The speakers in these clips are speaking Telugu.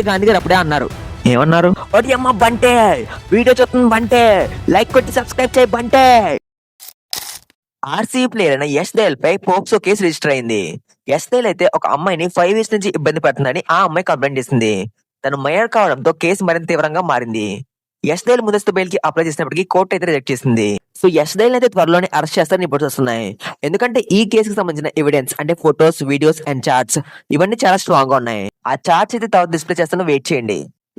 అందుకే గాంధీ గారు అప్పుడే అన్నారు, ఏమన్నారు, ఒకటి అమ్మ బంటే వీడియో చూస్తుంది బంటే, లైక్ కొట్టి సబ్స్క్రైబ్ చేయి బంటే. ఆర్సీబీ ప్లేయర్ అయిన యష్ దయాల్ పై పోక్సో కేసు రిజిస్టర్ అయింది. యష్ దయాల్ అయితే ఒక అమ్మాయిని 5 ఇయర్స్ నుంచి ఇబ్బంది పడుతుందని ఆ అమ్మాయి కంప్లైంట్ చేసింది. తను మైనర్ కావడంతో కేసు మరింత తీవ్రంగా మారింది. యష్ దయాల్ ముందస్తు బెయిల్ కి అప్లై చేసినప్పటికీ కోర్టు అయితే రిజెక్ట్ చేసింది. సో యష్ దయాల్ అయితే త్వరలోనే అరెస్ట్ చేస్తారని రిపోర్ట్స్ వస్తున్నాయి. ఎందుకంటే ఈ కేసుకి సంబంధించిన ఎవిడెన్స్ అంటే ఫొటోస్, వీడియోస్ అండ్ చార్ట్స్ ఇవన్నీ చాలా స్ట్రాంగ్ గా ఉన్నాయి. ఆ చార్ట్స్ అయితే తర్వాత డిస్ప్లే చేస్తాను, వెయిట్ చేయండి.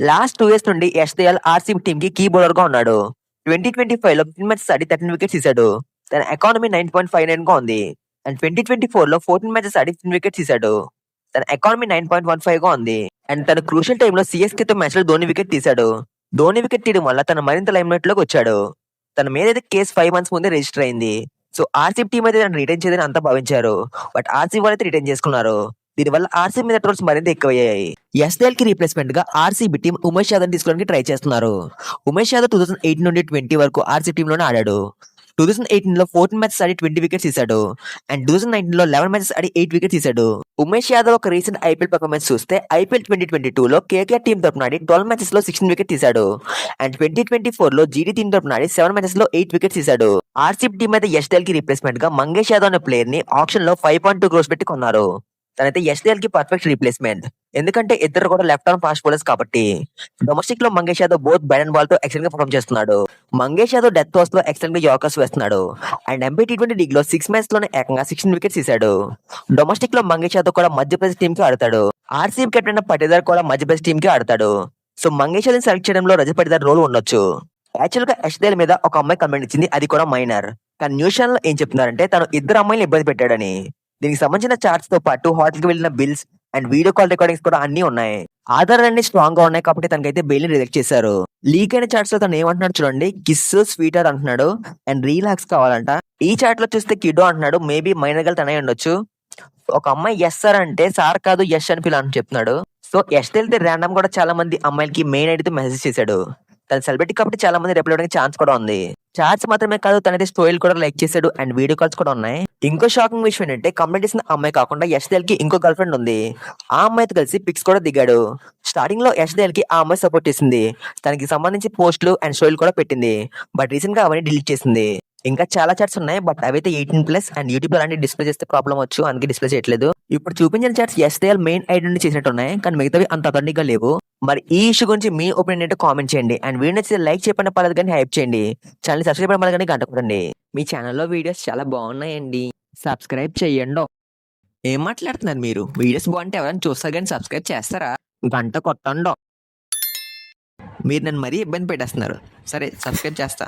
లాస్ట్ 2 ఇయర్స్ నుండి యష్ దయాల్ ఆర్సీబీ టీమ్ కి కీ బౌలర్ గా ఉన్నాడు. 2025 లో 15 మ్యాచెస్ ఆడి 13 వికెట్స్ తీశాడు. తన ఎకానమీ 9.59 గా ఉంది. అండ్ 2024 లో 14 మ్యాచెస్ ఆడి 15 వికెట్స్ తీశాడు. తన ఎకానమీ 9.15 గా ఉంది. అండ్ తన క్రూషియల్ టైంలో సిఎస్కే తో మ్యాచ్ లో ధోని వికెట్ తీశాడు. ధోని వికెట్ తీయడం వల్ల తన మరింత లైమ్ లైట్ లోకి వచ్చాడు. తన మీద అయితే కేసు 5 మంత్స్ ముందే రిజిస్టర్ అయింది. సో ఆర్సీబీ టీం అయితే తను రిటైన్ చేయదని అంతా భావించారు. బట్ ఆర్సీబీ వాళ్ళు అయితే రిటైన్ చేసుకున్నారు. దీనివల్ల ఆర్సీబీ మీద ట్రోల్స్ మరింత ఎక్కువయ్యాయి. యష్ దయాల్ కి రీప్లేస్మెంట్ గా ఆర్సీబీ టీం ఉమేష్ యాదవ్ తీసుకోవడానికి ట్రై చేస్తున్నారు. ఉమేష్ యాదవ్ 2018 నుండి 20 వరకు ఆర్సీబీ టీమ్ లోనే ఆడాడు. 2018 లో 14 మ్యాచెస్ ఆడి 20 వికెట్స్ తీశాడు. అండ్ 2019 లో 11 మ్యాచెస్ ఆడి 8 వికెట్స్ తీశాడు. ఉమేష్ యాదవ్ ఒక రీసెంట్ ఐపీఎల్ పర్ఫార్మెన్స్ చూస్తే ఐపీఎల్ 2022 లో కేకేఆర్ టీం తరపున ఆడి 12 మ్యాచెస్ లో 16 వికెట్ తీశాడు. అండ్ 2024 లో జీడీ టీం తరపున ఆడి 7 మ్యాచెస్ లో 8 వికెట్స్ తీశాడు. ఆర్సీబీ టీం అయితే యష్ దయాల్ కి రీప్లేస్మెంట్ గా మంగేష్ యాదవ్ అనే ప్లేయర్ ని ఆప్షన్ లో 5.2 crores పెట్టి కొన్నారు. తనైతే యష్ దయాల్ కి పర్ఫెక్ట్ రీప్లేస్మెంట్. ఎందుకంటే ఇద్దరు కూడా లెఫ్ట్ ఆర్మ్ ఫాస్ట్ బౌలర్స్ కాబట్టి. డొమెస్టిక్ లో Mangesh Yadav both bat and ball తో ఎక్సలెంట్ గా పర్ఫామ్ చేస్తున్నాడు. మంగేష్ యాదవ్ డెత్ ఓవర్స్ లో ఎక్సలెంట్ గా యార్కర్స్ వేస్తున్నాడు. అండ్ ఎంపీ టీ20 లీగ్ లో 6 మ్యాచ్ లోనే ఏకంగా 16 వికెట్స్ తీశాడు. డొమెస్టిక్ లో మంగేష్ యాదవ్ కూడా మధ్యప్రదేశ్ టీం కి ఆడతాడు. ఆర్సీబీ కెప్టెన్ పటేదార్ కూడా మధ్యప్రదేశ్ టీం కి ఆడతాడు. సో మంగేష్ యాదవ్ సెలెక్ట్ చేయడంలో రజత్ పటేదార్ రోల్ ఉండొచ్చు. యాక్చువల్ గా యష్ దయాల్ మీద ఒక అమ్మాయి కమెంట్ ఇచ్చింది, అది కూడా మైనర్. కానీ న్యూస్ ఛానల్ లో ఏం చెప్తున్నారంటే తను ఇద్దరు అమ్మాయిని ఇబ్బంది పెట్టాడని. దీనికి సంబంధించిన చార్ట్స్ తో పాటు హోటల్ కి వెళ్ళిన bills and video call recordings కూడా అన్ని ఉన్నాయి. ఆధారాలన్నీ స్ట్రాంగ్ గా ఉన్నాయి కాబట్టి తనకైతే బెయిల్ ని రిజెక్ట్ చేశారు. లీక్ అయిన చార్ట్స్ లో తను ఏమంటున్నాడు చూడండి, కిస్ స్వీటర్ అంటున్నాడు అండ్ రీలాక్స్ కావాలంట. ఈ చార్ట్ లో చూస్తే కిడో అంటున్నాడు, మేబీ మైనర్ గల్ తనే ఉండొచ్చు. ఒక అమ్మాయి ఎస్ సార్ అంటే సార్ కాదు యష్ అని పిల్లని చెప్తున్నాడు. సో యష్ తెలితే ర్యాండమ్ కూడా చాలా మంది అమ్మాయిలకి మెయిన్ ఐడితో మెసేజ్ చేశాడు. తన సెలబ్రిటీ కాబట్టి చాలా మంది రిప్లై అవడానికి ఛాన్స్ కూడా ఉంది. చార్ట్స్ మాత్రమే కాదు, తనైతే స్టోరీలు కూడా లైక్ చేశాడు అండ్ వీడియో కాల్స్ కూడా ఉన్నాయి. ఇంకో షాకింగ్ విషయం ఏంటంటే కంప్లైంట్ చేసిన అమ్మాయి కాకుండా యష్ దయాల్ కి ఇంకో గర్ల్ ఫ్రెండ్ ఉంది. ఆ అమ్మాయితో కలిసి పిక్స్ కూడా దిగాడు. స్టార్టింగ్ లో యష్ దయాల్ కి ఆ అమ్మాయి సపోర్ట్ చేసింది. తనకి సంబంధించి పోస్టులు అండ్ స్టోరీలు కూడా పెట్టింది. బట్ రీసెంట్ గా అవన్నీ డిలీట్ చేసింది. ఇంకా చాలా చాట్స్ ఉన్నాయి, బట్ అవైతే 18+ అండ్ యూట్యూబ్ లో అలాంటి డిస్ప్లే చేస్తే ప్రాబ్లం వచ్చు, అందుకే డిస్ప్లే చేయట్లేదు. ఇప్పుడు చూపించిన chats Yash Dayal main ID నుండి చేసినట్టు ఉన్నాయి, కానీ మిగతావి అంత అథెంటిక్ గా లేవు. మరి ఈ ఇష్యూ గురించి మీ ఒపీనియన్ ఏంటో కామెంట్ చేయండి. అండ్ వీడియో నచ్చితే లైక్ చేయకుండా పర్లేదు కానీ హైప్ చేయండి. ఛానల్ సబ్స్క్రైబ్ చేయడం కానీ గంట కొట్టండి. మీ ఛానల్లో వీడియోస్ చాలా బాగున్నాయండి, సబ్స్క్రైబ్ చెయ్యండి. ఏం మాట్లాడుతున్నారు మీరు? వీడియోస్ బాగుంటే ఎవరైనా చూస్తారు కానీ సబ్స్క్రైబ్ చేస్తారా? గంట కొట్టండి. మీరు నన్ను మరీ ఇబ్బంది పెట్టేస్తున్నారు. సరే సబ్స్క్రైబ్ చేస్తా.